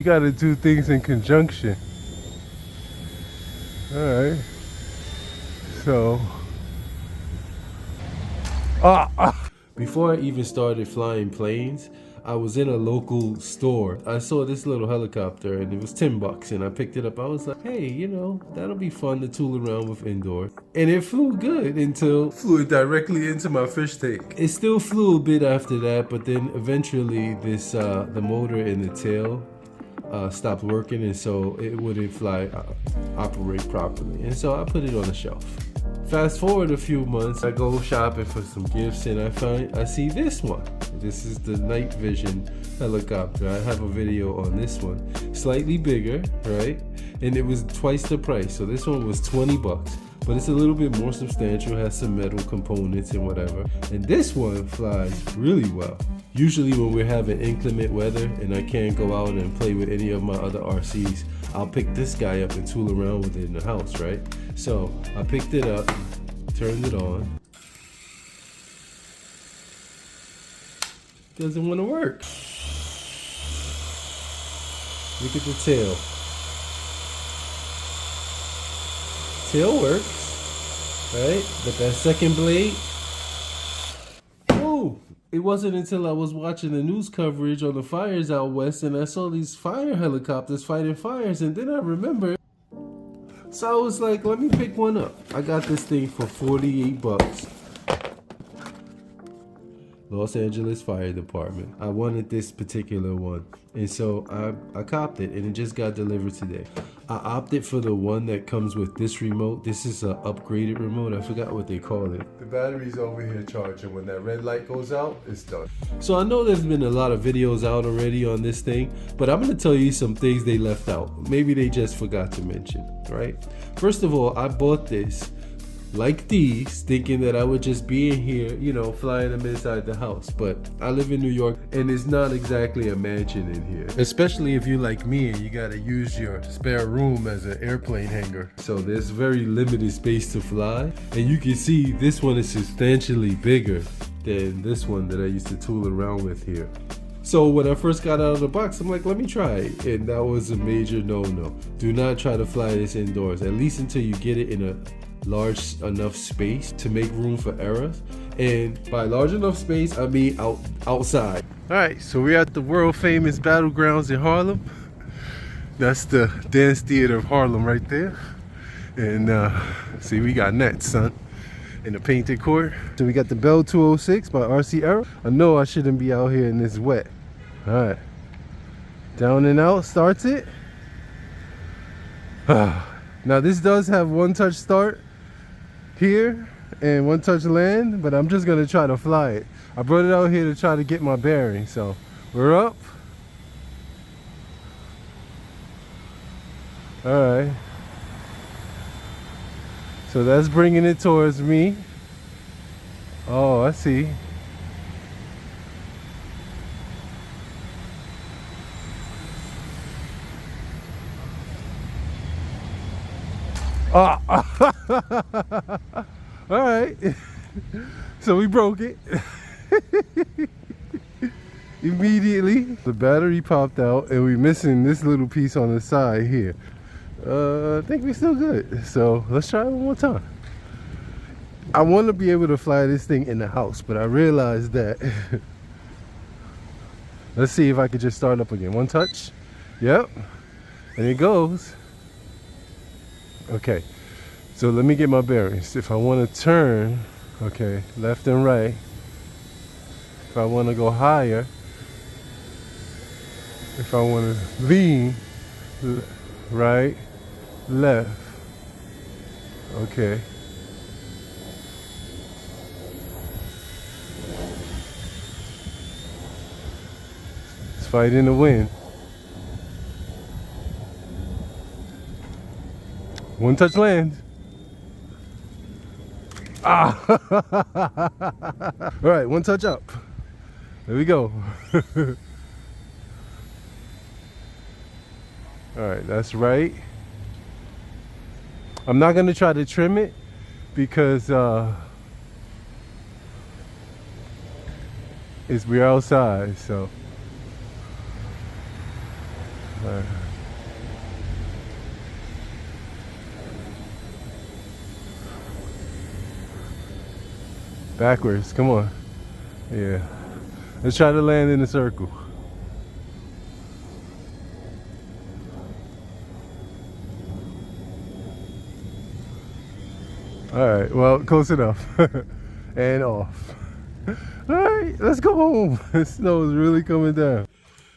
You gotta do things in conjunction. Alright. So. Before I even started flying planes, I was in a local store. I saw this little helicopter and it was $10 and I picked it up. I was like, hey, you know, that'll be fun to tool around with indoors. And it flew good until flew directly into my fish tank. It still flew a bit after that, but then eventually this the motor in the tail stopped working, and so it wouldn't operate properly, and so I put it on the shelf. Fast forward a few months, I go shopping for some gifts and I see this one. This is the night vision helicopter. I have a video on this one. Slightly bigger, right? And it was twice the price. So this one was $20, but it's a little bit more substantial, has some metal components and whatever. And this one flies really well. Usually when we're having inclement weather and I can't go out and play with any of my other RCs, I'll pick this guy up and tool around with it in the house, right? So I picked it up, turned it on. Doesn't want to work. Look at the tail. Tail works, right? But that second blade, whoa! It wasn't until I was watching the news coverage on the fires out west and I saw these fire helicopters fighting fires, and then I remembered. So I was like, let me pick one up. I got this thing for $48. Los Angeles Fire Department. I wanted this particular one, and so I copped it, and it just got delivered today. I opted for the one that comes with this remote. This is an upgraded remote. I forgot what they call it. The battery's over here charging. When that red light goes out, it's done. So I know there's been a lot of videos out already on this thing, but I'm gonna tell you some things they left out. Maybe they just forgot to mention, right? First of all, I bought this like these, thinking that I would just be in here, you know, flying them inside the house. But I live in New York and it's not exactly a mansion in here, especially if you like me and you gotta use your spare room as an airplane hangar. So there's very limited space to fly, and you can see this one is substantially bigger than this one that I used to tool around with here. So when I first got out of the box, I'm like, let me try it. And that was a major no-no. Do not try to fly this indoors, at least until you get it in a large enough space to make room for errors. And by large enough space, I mean outside. All right, so we're at the World Famous Battlegrounds in Harlem. That's the Dance Theatre of Harlem right there. And see, we got nets, son, in the painted court. So we got the Bell 206 by RC Era. I know I shouldn't be out here in this wet. All right, down and out starts it. Now this does have one touch start here and one touch land, but I'm just gonna try to fly it. I brought it out here to try to get my bearing. So we're up. All right, so that's bringing it towards me. Oh, I see. All right, so we broke it. Immediately the battery popped out and we're missing this little piece on the side here. I think we're still good, so let's try it one more time. I want to be able to fly this thing in the house, but I realized that let's see if I could just start up again. One touch. Yep, and it goes. Okay, so let me get my bearings. If I want to turn, okay, left and right. If I want to go higher, if I want to lean, right, left, okay. It's fighting the wind. One touch land. Ah! All right, one touch up. There we go. All right, that's right. I'm not gonna try to trim it because we're outside, so. right. Backwards, come on. Yeah. Let's try to land in a circle. Alright, well, close enough. And off. Alright, let's go home. The snow is really coming down.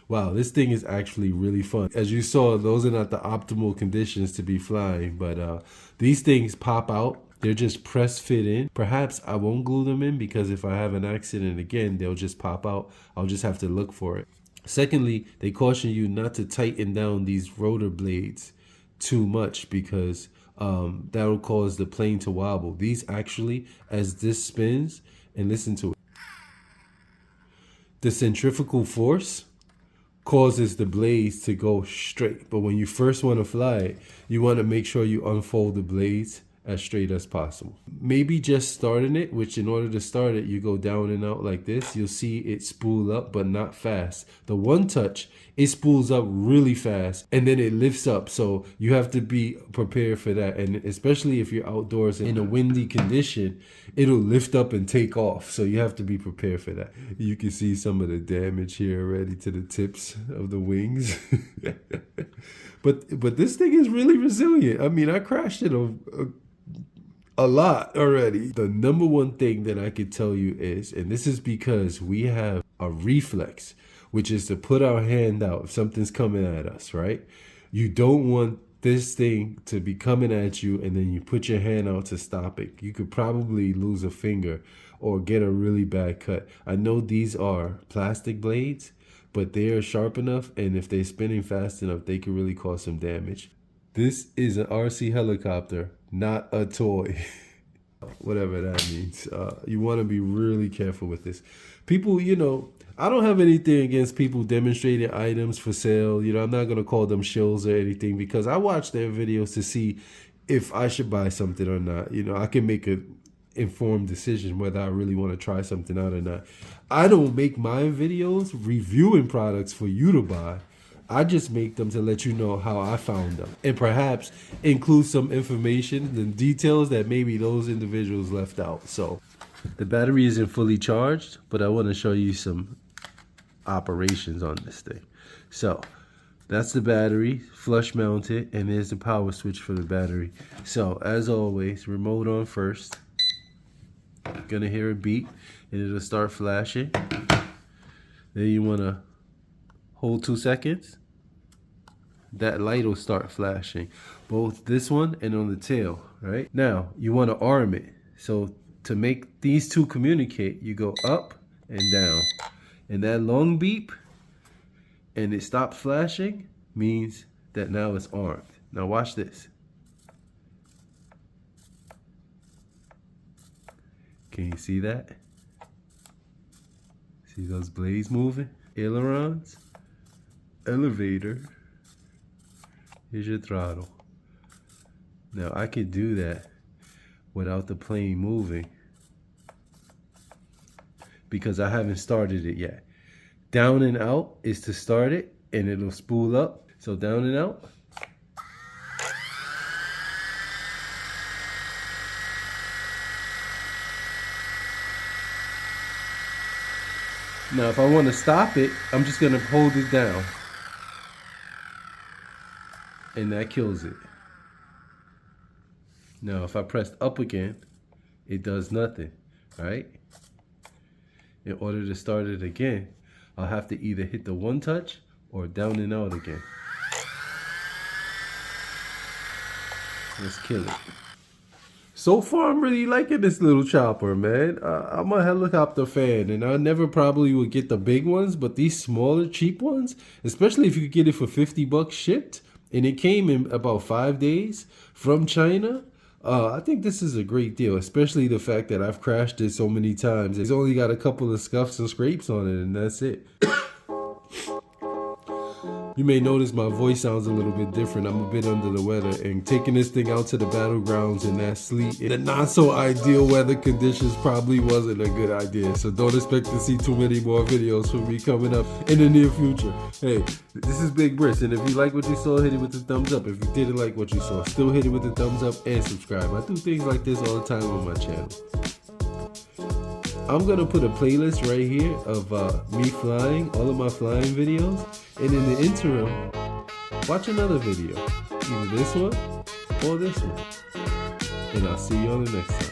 Wow, this thing is actually really fun. As you saw, those are not the optimal conditions to be flying, but these things pop out. They're just press fit in. Perhaps I won't glue them in because if I have an accident again, they'll just pop out. I'll just have to look for it. Secondly, they caution you not to tighten down these rotor blades too much because that'll cause the plane to wobble. These actually, as this spins, and listen to it, the centrifugal force causes the blades to go straight. But when you first want to fly it, you want to make sure you unfold the blades as straight as possible. Maybe just starting it, which in order to start it, you go down and out like this. You'll see it spool up, but not fast. The one touch, it spools up really fast and then it lifts up. So you have to be prepared for that. And especially if you're outdoors in a windy condition, it'll lift up and take off. So you have to be prepared for that. You can see some of the damage here already to the tips of the wings. But this thing is really resilient. I mean, I crashed it a lot already. The number one thing that I could tell you is, and this is because we have a reflex, which is to put our hand out if something's coming at us, right? You don't want this thing to be coming at you and then you put your hand out to stop it. You could probably lose a finger or get a really bad cut. I know these are plastic blades, but they are sharp enough, and if they're spinning fast enough, they could really cause some damage. This is an RC helicopter, not a toy. Whatever that means. You want to be really careful with this. People, you know, I don't have anything against people demonstrating items for sale. You know, I'm not going to call them shills or anything because I watch their videos to see if I should buy something or not. You know, I can make an informed decision whether I really want to try something out or not. I don't make my videos reviewing products for you to buy. I just make them to let you know how I found them and perhaps include some information and details that maybe those individuals left out. So the battery isn't fully charged, but I want to show you some operations on this thing. So that's the battery, flush mounted, and there's the power switch for the battery. So as always, remote on first. Gonna hear a beep and it'll start flashing. Then you want to hold 2 seconds. That light will start flashing, both this one and on the tail, right? Now, you want to arm it. So to make these two communicate, you go up and down. And that long beep, and it stops flashing, means that now it's armed. Now watch this. Can you see that? See those blades moving? Ailerons, elevator. Here's your throttle. Now I could do that without the plane moving because I haven't started it yet. Down and out is to start it and it'll spool up. So down and out. Now if I want to stop it, I'm just going to hold it down. And that kills it. Now if I press up again, it does nothing, right? In order to start it again, I'll have to either hit the one touch or down and out again. Let's kill it. So far, I'm really liking this little chopper, man. I'm a helicopter fan, and I never probably would get the big ones, but these smaller, cheap ones, especially if you could get it for 50 bucks shipped, and it came in about 5 days from China, I think this is a great deal, especially the fact that I've crashed it so many times. It's only got a couple of scuffs and scrapes on it, and that's it. You may notice my voice sounds a little bit different. I'm a bit under the weather, and taking this thing out to the battlegrounds in that sleet, in the not so ideal weather conditions, probably wasn't a good idea. So don't expect to see too many more videos from me coming up in the near future. Hey, this is Big Bris, and if you like what you saw, hit it with the thumbs up. If you didn't like what you saw, still hit it with the thumbs up and subscribe. I do things like this all the time on my channel. I'm gonna put a playlist right here of me flying, all of my flying videos, and in the interim, watch another video, either this one or this one, and I'll see you on the next time.